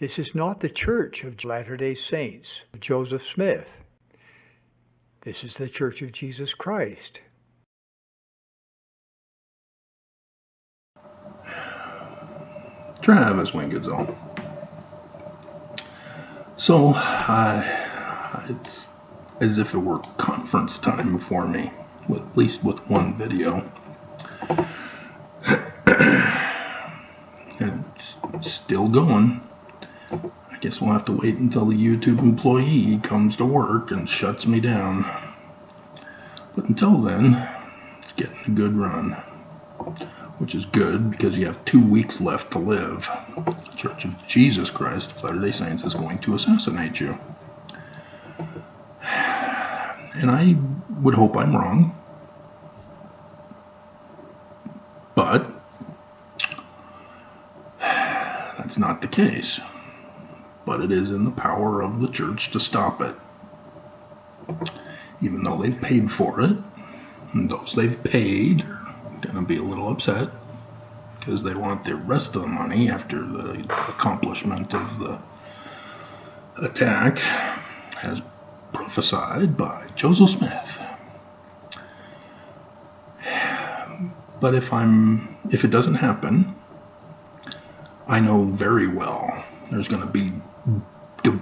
This is not the Church of Latter-day Saints of Joseph Smith. This is the Church of Jesus Christ. Travis Wingetzel. So, it's as if it were conference time for me, at least with one video. It's still going. I guess we'll have to wait until the YouTube employee comes to work and shuts me down. But until then, it's getting a good run. Which is good because you have 2 weeks left to live. The Church of Jesus Christ of Latter-day Saints is going to assassinate you. And I would hope I'm wrong. But that's not the case. But it is in the power of the church to stop it. Even though they've paid for it, and those they've paid are going to be a little upset because they want the rest of the money after the accomplishment of the attack as prophesied by Joseph Smith. But if it doesn't happen, I know very well there's going to be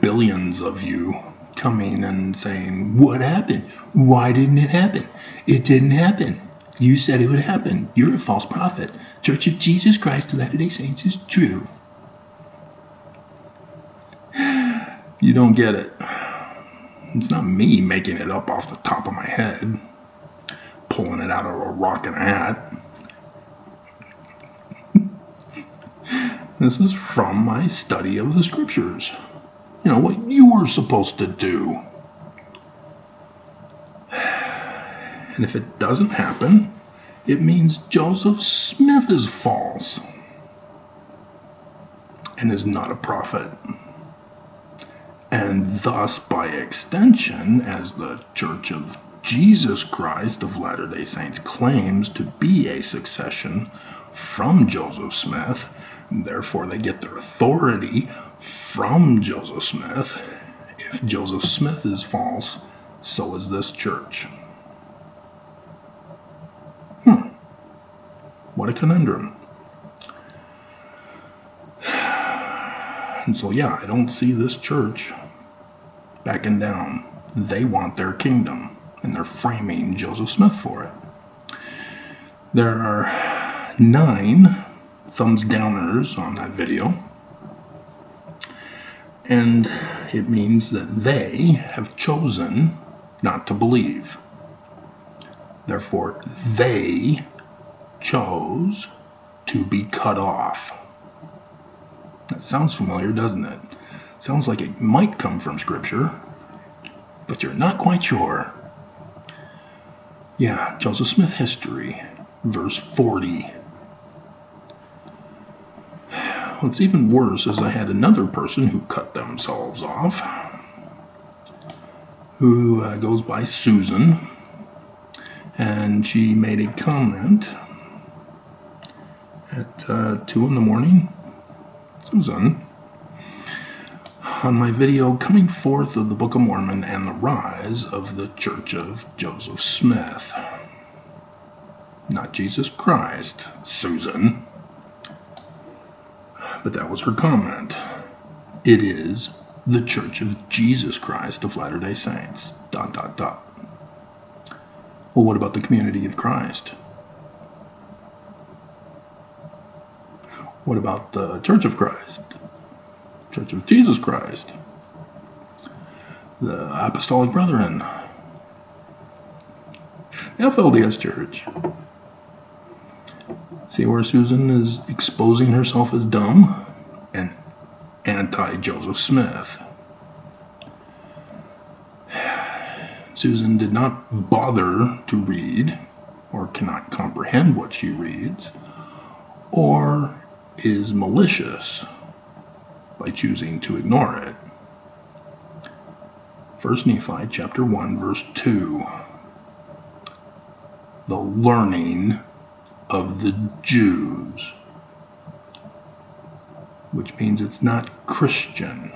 billions of you coming and saying, "What happened? Why didn't it happen? It didn't happen. You said it would happen. You're a false prophet. Church of Jesus Christ of Latter-day Saints is true." You don't get it. It's not me making it up off the top of my head, pulling it out of a rock and a hat. This is from my study of the scriptures. You know, what you were supposed to do. And if it doesn't happen, it means Joseph Smith is false and is not a prophet. And thus, by extension, as the Church of Jesus Christ of Latter-day Saints claims to be a succession from Joseph Smith, therefore they get their authority from Joseph Smith. If Joseph Smith is false, so is this church. What a conundrum. And so, yeah, I don't see this church backing down. They want their kingdom, and they're framing Joseph Smith for it. There are 9 thumbs downers on that video, and it means that they have chosen not to believe. Therefore, they chose to be cut off. That sounds familiar, doesn't it? Sounds like it might come from Scripture, but you're not quite sure. Yeah, Joseph Smith history, verse 40. What's even worse is I had another person who cut themselves off, who goes by Susan, and she made a comment at 2 in the morning. Susan, on my video Coming Forth of the Book of Mormon and the Rise of the Church of Joseph Smith. Not Jesus Christ, Susan. But that was her comment. It is the Church of Jesus Christ of Latter-day Saints. ... Well, what about the community of Christ? What about the Church of Christ? Church of Jesus Christ? The Apostolic Brethren? The FLDS Church? See where Susan is exposing herself as dumb and anti-Joseph Smith. Susan did not bother to read, or cannot comprehend what she reads, or is malicious by choosing to ignore it. 1 Nephi chapter 1 verse 2. The learning of the Jews. which means it's not Christian.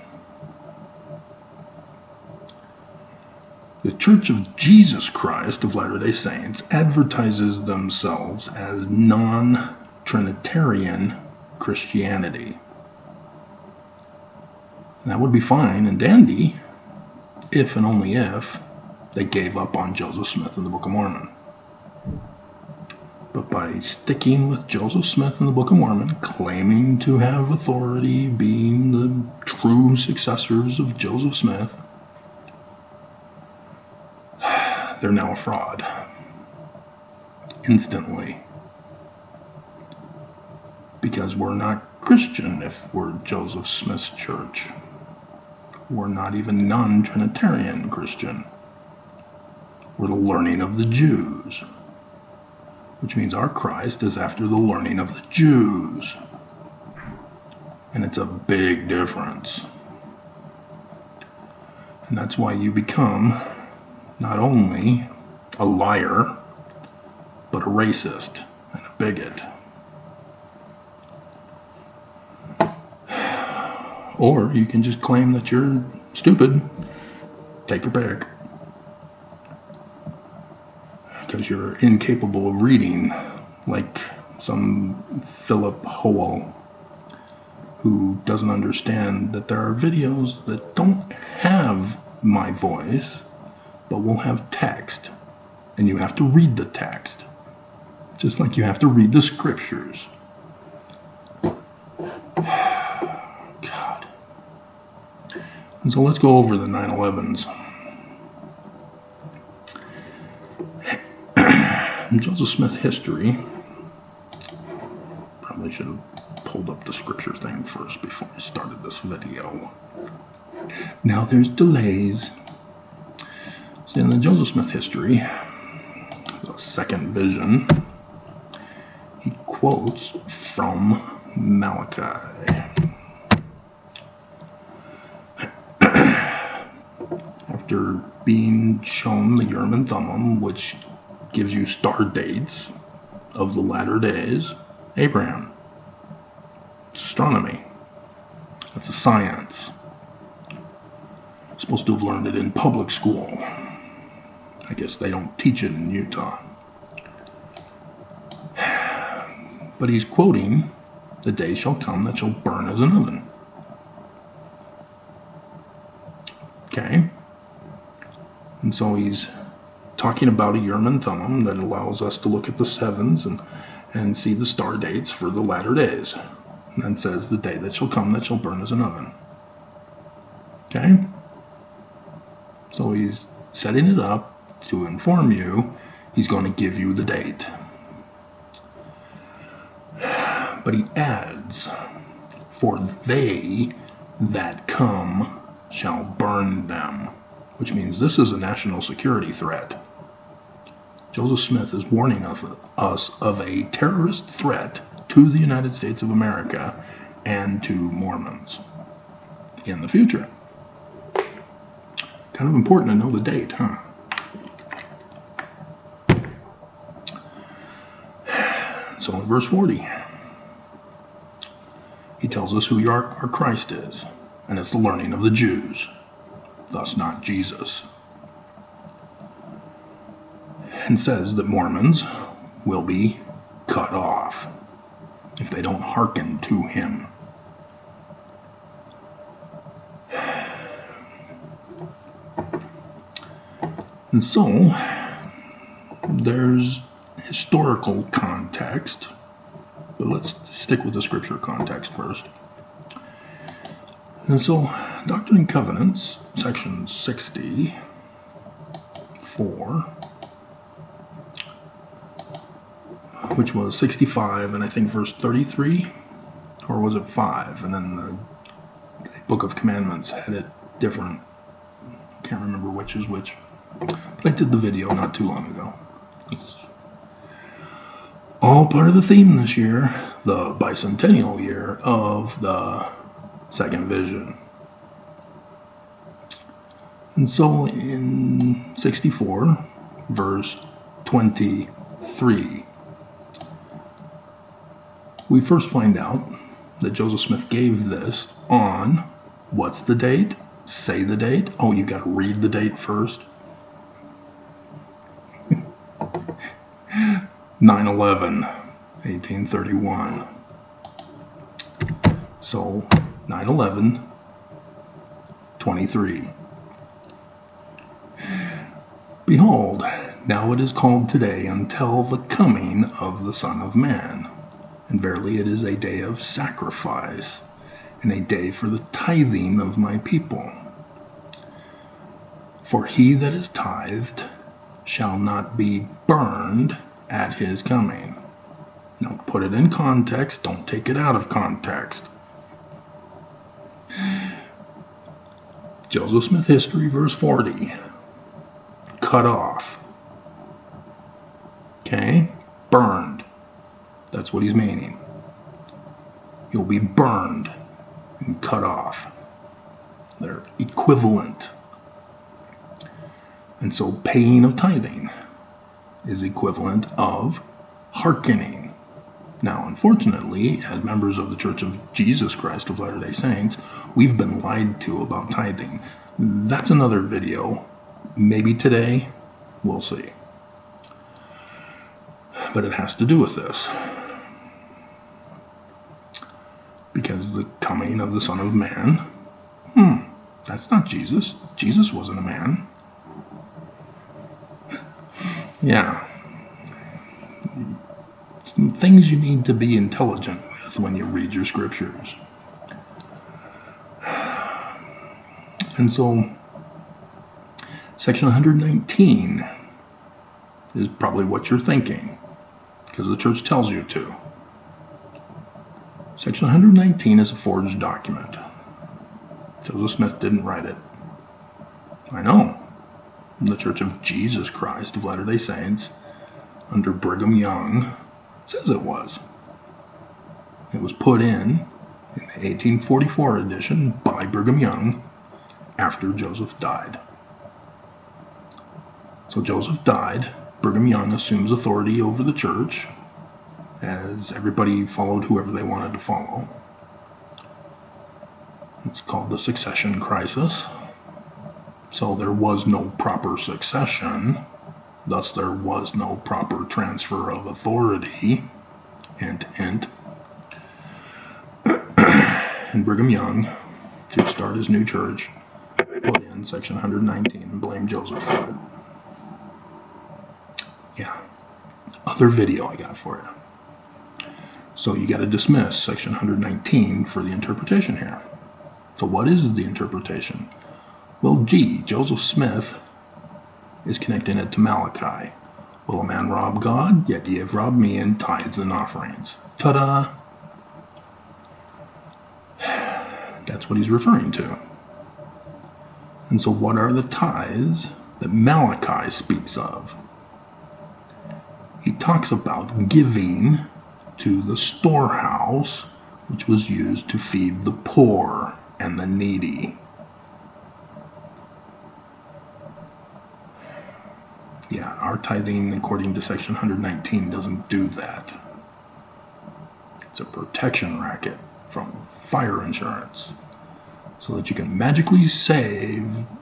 The Church of Jesus Christ of Latter-day Saints advertises themselves as non-Trinitarian Christianity. And that would be fine and dandy if and only if they gave up on Joseph Smith and the Book of Mormon. But by sticking with Joseph Smith and the Book of Mormon, claiming to have authority, being the true successors of Joseph Smith, they're now a fraud. Instantly. Because we're not Christian if we're Joseph Smith's church. We're not even non-Trinitarian Christian. We're the learning of the Jews, which means our Christ is after the learning of the Jews. And it's a big difference. And that's why you become not only a liar, but a racist and a bigot. Or you can just claim that you're stupid. Take your pick. Because you're incapable of reading, like some Philip Howell, who doesn't understand that there are videos that don't have my voice, but will have text, and you have to read the text, just like you have to read the scriptures. God. And so let's go over the 9/11s. In Joseph Smith history, probably should have pulled up the scripture thing first before I started this video. Now there's delays. So in the Joseph Smith history, the second vision, he quotes from Malachi. After being shown the Urim and Thummim, which gives you star dates of the latter days, Abraham. It's astronomy. That's a science. You're supposed to have learned it in public school. I guess they don't teach it in Utah. But he's quoting, "The day shall come that shall burn as an oven." Okay? And so he's talking about a Urim and Thummim that allows us to look at the sevens and see the star dates for the latter days. And then says, "The day that shall come that shall burn as an oven." Okay? So he's setting it up to inform you he's going to give you the date. But he adds, "For they that come shall burn them," which means this is a national security threat. Joseph Smith is warning us of a terrorist threat to the United States of America and to Mormons in the future. Kind of important to know the date, huh? So in verse 40, he tells us who our Christ is, and it's the learning of the Jews, thus not Jesus. And says that Mormons will be cut off if they don't hearken to him. And so, there's historical context, but let's stick with the scripture context first. And so, Doctrine and Covenants, section 64, which was 65, and I think verse 33, or was it 5? And then the Book of Commandments had it different. Can't remember which is which. But I did the video not too long ago. It's all part of the theme this year, the bicentennial year of the second vision. And so in 64, verse 23, we first find out that Joseph Smith gave this on, what's the date? Say the date. Oh, you got to read the date first. 9/11, 1831. So 9/11/23. Behold, now it is called today until the coming of the Son of Man. And verily it is a day of sacrifice, and a day for the tithing of my people. For he that is tithed shall not be burned at his coming. Now put it in context, don't take it out of context. Joseph Smith History, verse 40. Cut off. Okay? Burned. That's what he's meaning. You'll be burned and cut off. They're equivalent. And so paying of tithing is equivalent of hearkening. Now, unfortunately, as members of the Church of Jesus Christ of Latter-day Saints, we've been lied to about tithing. That's another video. Maybe today, we'll see. But it has to do with this. Because the coming of the Son of Man, that's not Jesus. Jesus wasn't a man. Yeah. Some things you need to be intelligent with when you read your scriptures. And so, section 119 is probably what you're thinking, because the church tells you to. Section 119 is a forged document. Joseph Smith didn't write it. I know. The Church of Jesus Christ of Latter-day Saints, under Brigham Young, says it was. It was put in the 1844 edition by Brigham Young after Joseph died. So Joseph died. Brigham Young assumes authority over the church, as everybody followed whoever they wanted to follow. It's called the succession crisis. So there was no proper succession, thus there was no proper transfer of authority. Hint, hint. And Brigham Young, to start his new church, put in section 119 and blamed Joseph for it. Yeah. Other video I got for you. So you got to dismiss section 119 for the interpretation here. So what is the interpretation? Well, Joseph Smith is connecting it to Malachi. Will a man rob God? Yet ye have robbed me in tithes and offerings. Ta-da! That's what he's referring to. And so what are the tithes that Malachi speaks of? He talks about giving to the storehouse, which was used to feed the poor and the needy. Yeah, our tithing, according to section 119, doesn't do that. It's a protection racket from fire insurance, so that you can magically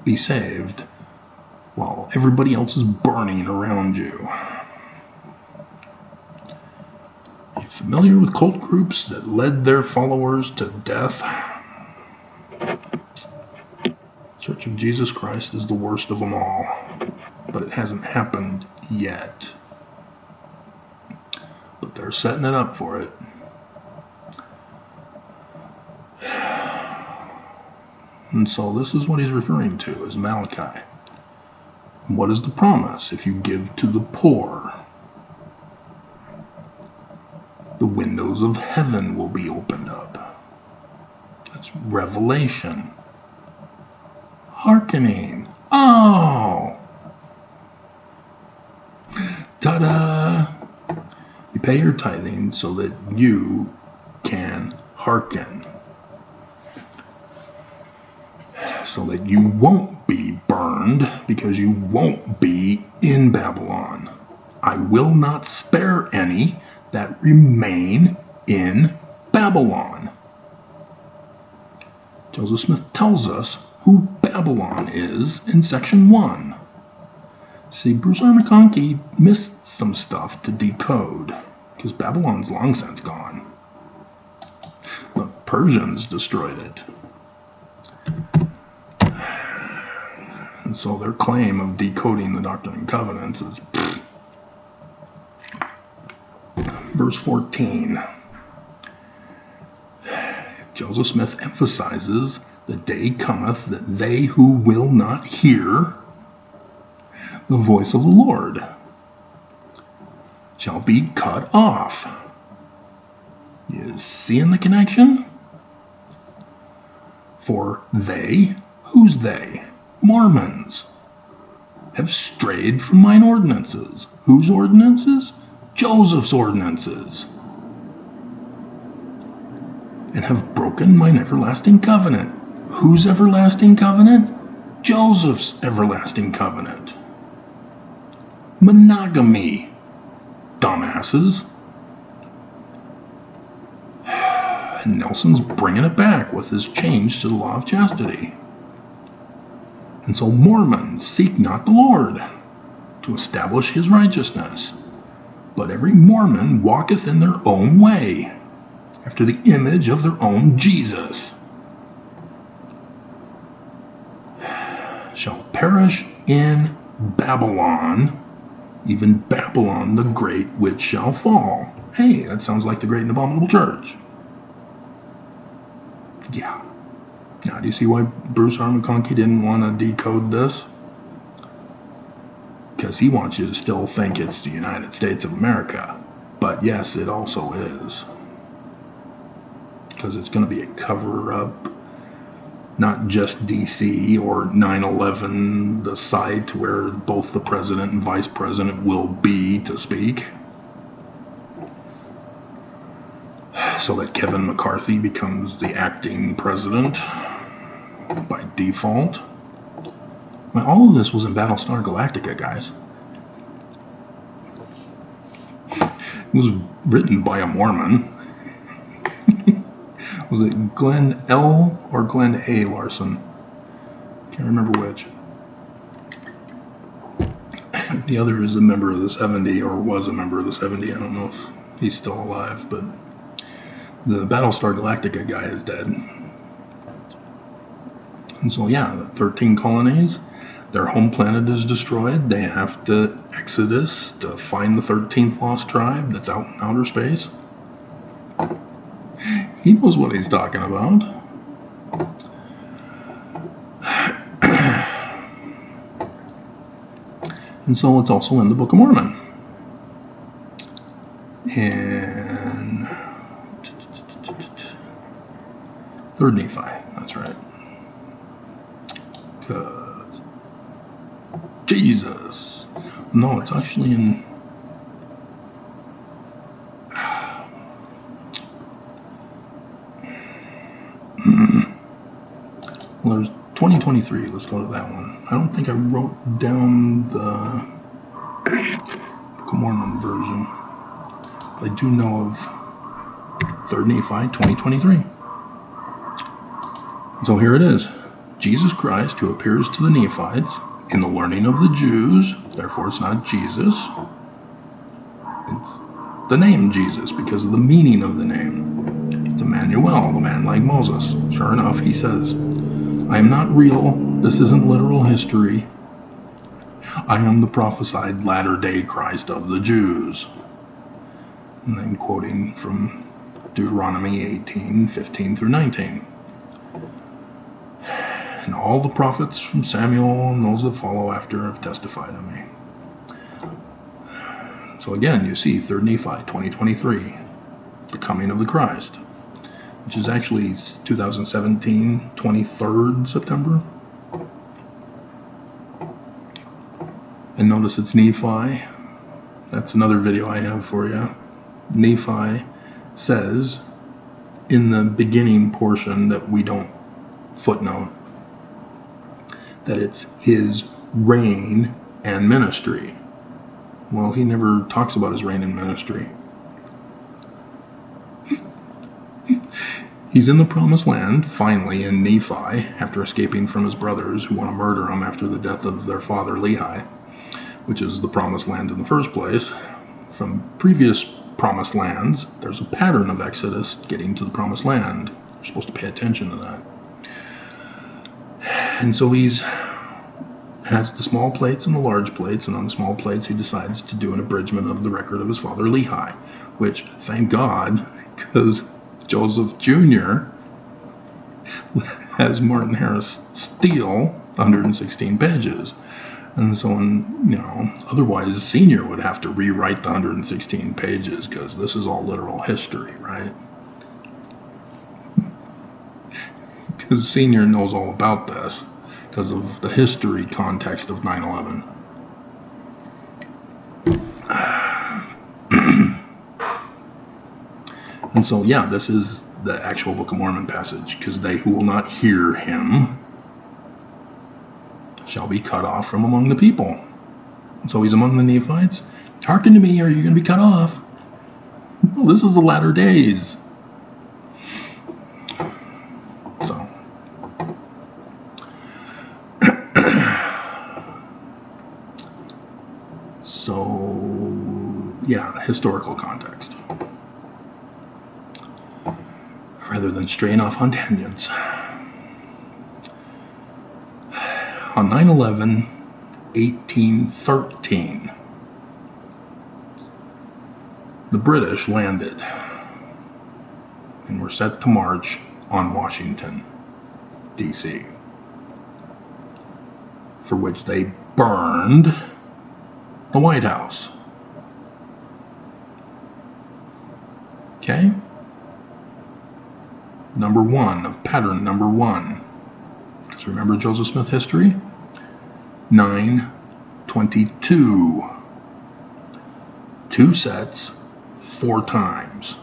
be saved while everybody else is burning around you. Are you familiar with cult groups that led their followers to death? Church of Jesus Christ is the worst of them all, but it hasn't happened yet. But they're setting it up for it. And so this is what he's referring to as Malachi. What is the promise? If you give to the poor, the windows of heaven will be opened up. That's Revelation. Hearkening. Oh! Ta-da! You pay your tithing so that you can hearken. So that you won't be burned, because you won't be in Babylon. I will not spare any that remain in Babylon. Joseph Smith tells us who Babylon is in section 1. See, Bruce R. McConkie missed some stuff to decode, because Babylon's long since gone. The Persians destroyed it. And so their claim of decoding the Doctrine and Covenants is verse 14. Joseph Smith emphasizes, the day cometh that they who will not hear the voice of the Lord shall be cut off. You seeing the connection? For they, who's they? Mormons, have strayed from mine ordinances. Whose ordinances? Joseph's ordinances. And have broken mine everlasting covenant. Whose everlasting covenant? Joseph's everlasting covenant. Monogamy, dumbasses. And Nelson's bringing it back with his change to the law of chastity. And so Mormons seek not the Lord to establish his righteousness, but every Mormon walketh in their own way, after the image of their own Jesus, shall perish in Babylon, even Babylon the Great, which shall fall. Hey, that sounds like the great and abominable church. Yeah. Now, do you see why Bruce R. McConkie didn't want to decode this? Because he wants you to still think it's the United States of America. But yes, it also is. Because it's going to be a cover-up, not just D.C. or 9/11, the site where both the president and vice president will be to speak. So that Kevin McCarthy becomes the acting president by default. Now, all of this was in Battlestar Galactica, guys. It was written by a Mormon. Was it Glenn L. or Glenn A. Larson? Can't remember which. The other is a member of the 70, or was a member of the 70. I don't know if he's still alive, but the Battlestar Galactica guy is dead. And so, yeah, the 13 colonies, their home planet is destroyed. They have to exodus to find the 13th lost tribe that's out in outer space. He knows what he's talking about. And so it's also in the Book of Mormon. And 3rd Nephi, that's right. Jesus. No, it's actually in... Well, there's 2023. Let's go to that one. I don't think I wrote down the Book of Mormon version. But I do know of 3rd Nephi 2023. So here it is. Jesus Christ, who appears to the Nephites in the learning of the Jews, therefore it's not Jesus. It's the name Jesus because of the meaning of the name. It's Emmanuel, the man like Moses. Sure enough, he says, I am not real. This isn't literal history. I am the prophesied latter-day Christ of the Jews. And then quoting from Deuteronomy 18:15 through 19. And all the prophets from Samuel and those that follow after have testified of me. So again, you see 3rd Nephi 2023, the coming of the Christ, which is actually 2017, 23rd September. And notice it's Nephi. That's another video I have for you. Nephi says in the beginning portion that we don't footnote that it's his reign and ministry. Well, he never talks about his reign and ministry. He's in the promised land, finally, in Nephi, after escaping from his brothers who want to murder him after the death of their father Lehi, which is the promised land in the first place. From previous promised lands, there's a pattern of Exodus getting to the promised land. You're supposed to pay attention to that. And so has the small plates and the large plates, and on the small plates he decides to do an abridgment of the record of his father Lehi, which, thank God, because Joseph Jr. has Martin Harris steal 116 pages. And so, otherwise Senior would have to rewrite the 116 pages because this is all literal history, right? Because Senior knows all about this because of the history context of 9/11. And so, this is the actual Book of Mormon passage, because they who will not hear him shall be cut off from among the people. And so he's among the Nephites. Hearken to me, or you're going to be cut off. Well, this is the latter days. Historical context. Rather than straying off on tangents. On 9/11/1813, the British landed and were set to march on Washington, D.C., for which they burned the White House. Okay? Number one of pattern number one. Because remember Joseph Smith history? 9/22. 2 sets, 4 times.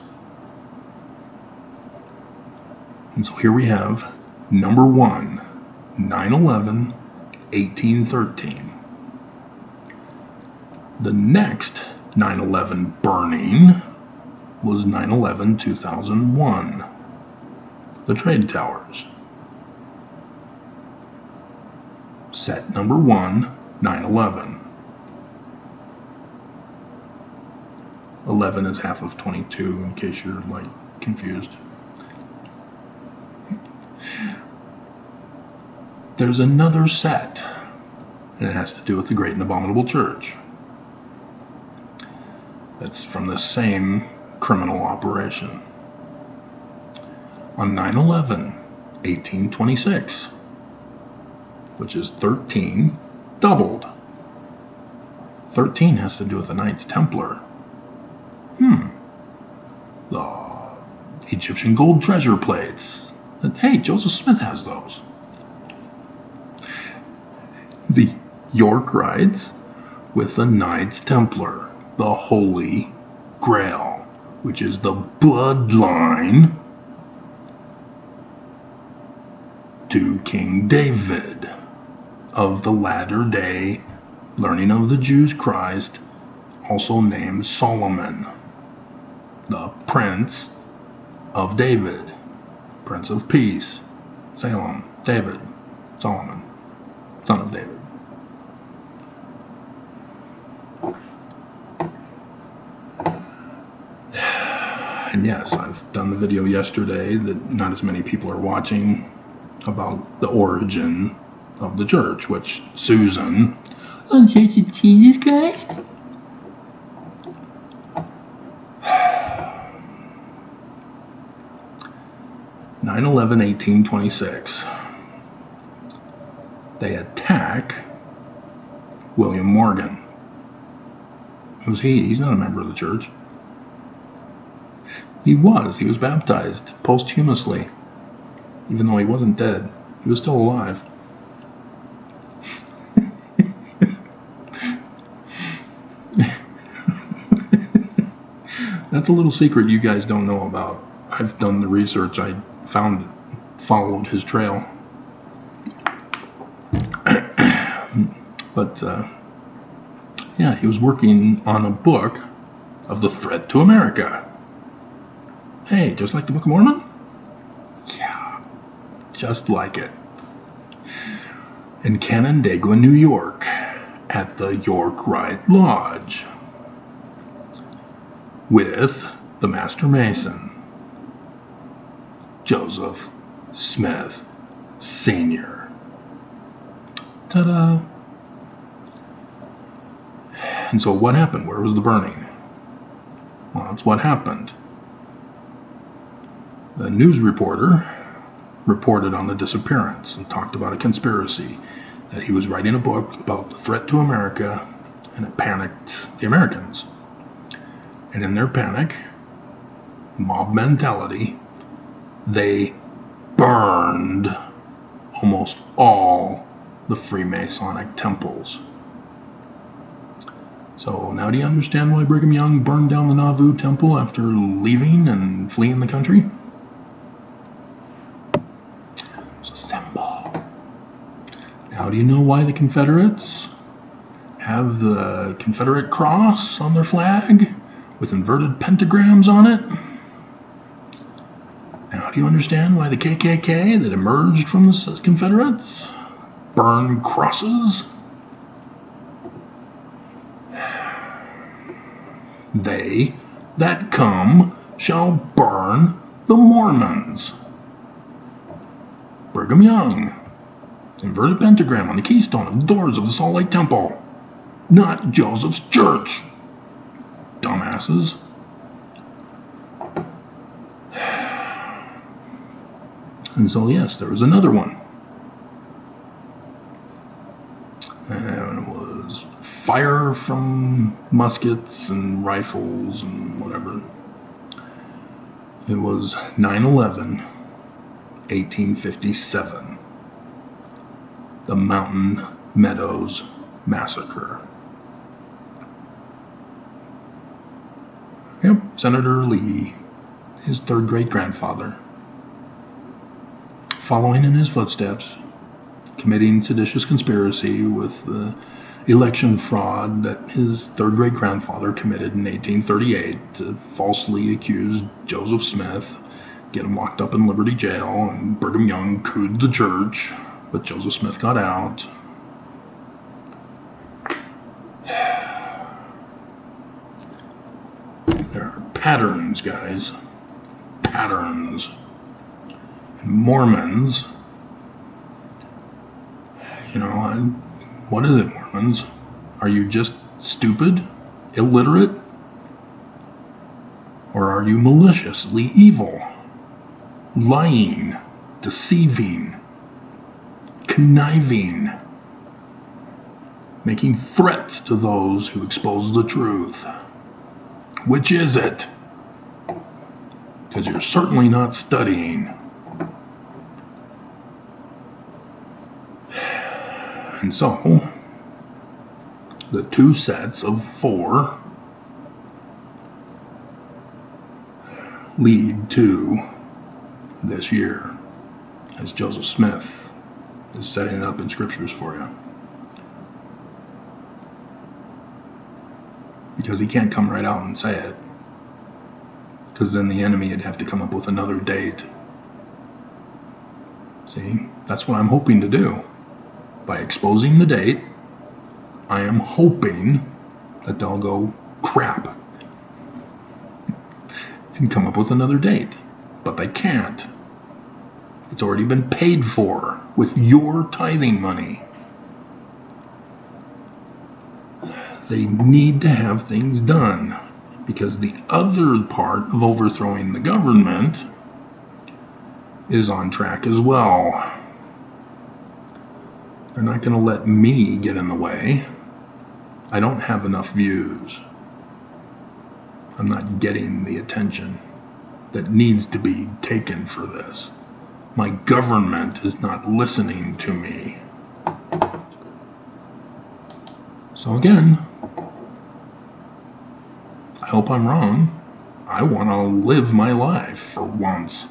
And so here we have number one, 9/11/1813. The next 9/11 burning was 9/11/2001, the Trade Towers. Set number 1, 9/11. 11 is half of 22, in case you're confused. There's another set, and it has to do with the Great and Abominable Church. That's from the same criminal operation. On 9/11/1826, which is 13 doubled. 13 has to do with the Knights Templar. The Egyptian gold treasure plates. Hey, Joseph Smith has those. The York Rites with the Knights Templar, the Holy Grail, which is the bloodline to King David of the latter-day learning of the Jews Christ, also named Solomon, the Prince of David, Prince of Peace, Salem, David, Solomon, son of David. And yes, I've done the video yesterday that not as many people are watching about the origin of the church, which Susan, Church of Jesus Christ. (9 9/11/1826). They attack William Morgan. Who's he? He's not a member of the church. He was baptized posthumously, even though he wasn't dead. He was still alive. That's a little secret you guys don't know about. I've done the research. I followed his trail. But, he was working on a book of the threat to America. Hey, just like the Book of Mormon? just like it. In Canandaigua, New York, at the York Rite Lodge, with the Master Mason, Joseph Smith Sr. Ta-da! And so what happened? Where was the burning? Well, that's what happened. The news reporter reported on the disappearance and talked about a conspiracy, that he was writing a book about the threat to America, and it panicked the Americans. And in their panic, mob mentality, they burned almost all the Freemasonic temples. So now do you understand why Brigham Young burned down the Nauvoo temple after leaving and fleeing the country? It's a symbol. Now do you know why the Confederates have the Confederate cross on their flag with inverted pentagrams on it? Now do you understand why the KKK that emerged from the Confederates burn crosses? They that come shall burn the Mormons. Brigham Young, inverted pentagram on the keystone of the doors of the Salt Lake Temple, not Joseph's church. Dumbasses. And so, yes, there was another one. And it was fire from muskets and rifles and whatever. It was 9/11, 1857. The Mountain Meadows Massacre. Yep, Senator Lee, his third great-grandfather, following in his footsteps, committing seditious conspiracy with the election fraud that his third great-grandfather committed in 1838 to falsely accuse Joseph Smith, get him locked up in Liberty Jail, and Brigham Young cooed the church, but Joseph Smith got out. There are patterns, guys. Patterns. Mormons, what is it, Mormons? Are you just stupid, illiterate? Or are you maliciously evil, lying, deceiving, conniving, making threats to those who expose the truth? Which is it? Because you're certainly not studying. And so, the two sets of 4 lead to this year, as Joseph Smith is setting it up in scriptures for you. Because he can't come right out and say it, because then the enemy would have to come up with another date. See, that's what I'm hoping to do. By exposing the date, I am hoping that they'll go crap and come up with another date. But they can't. It's already been paid for with your tithing money. They need to have things done, because the other part of overthrowing the government is on track as well. They're not going to let me get in the way. I don't have enough views. I'm not getting the attention that needs to be taken for this. My government is not listening to me. So again, I hope I'm wrong. I want to live my life for once,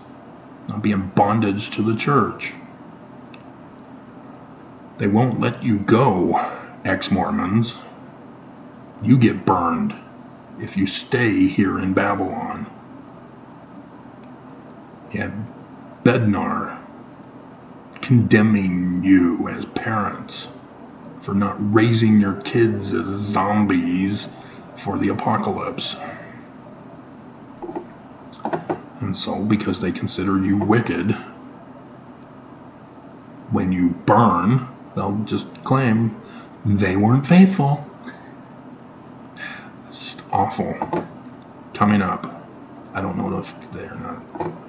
not be in bondage to the church. They won't let you go, ex-Mormons. You get burned if you stay here in Babylon. You have Bednar condemning you as parents for not raising your kids as zombies for the apocalypse. And so, because they consider you wicked, when you burn, they'll just claim they weren't faithful. It's just awful. Coming up, I don't know if today or not.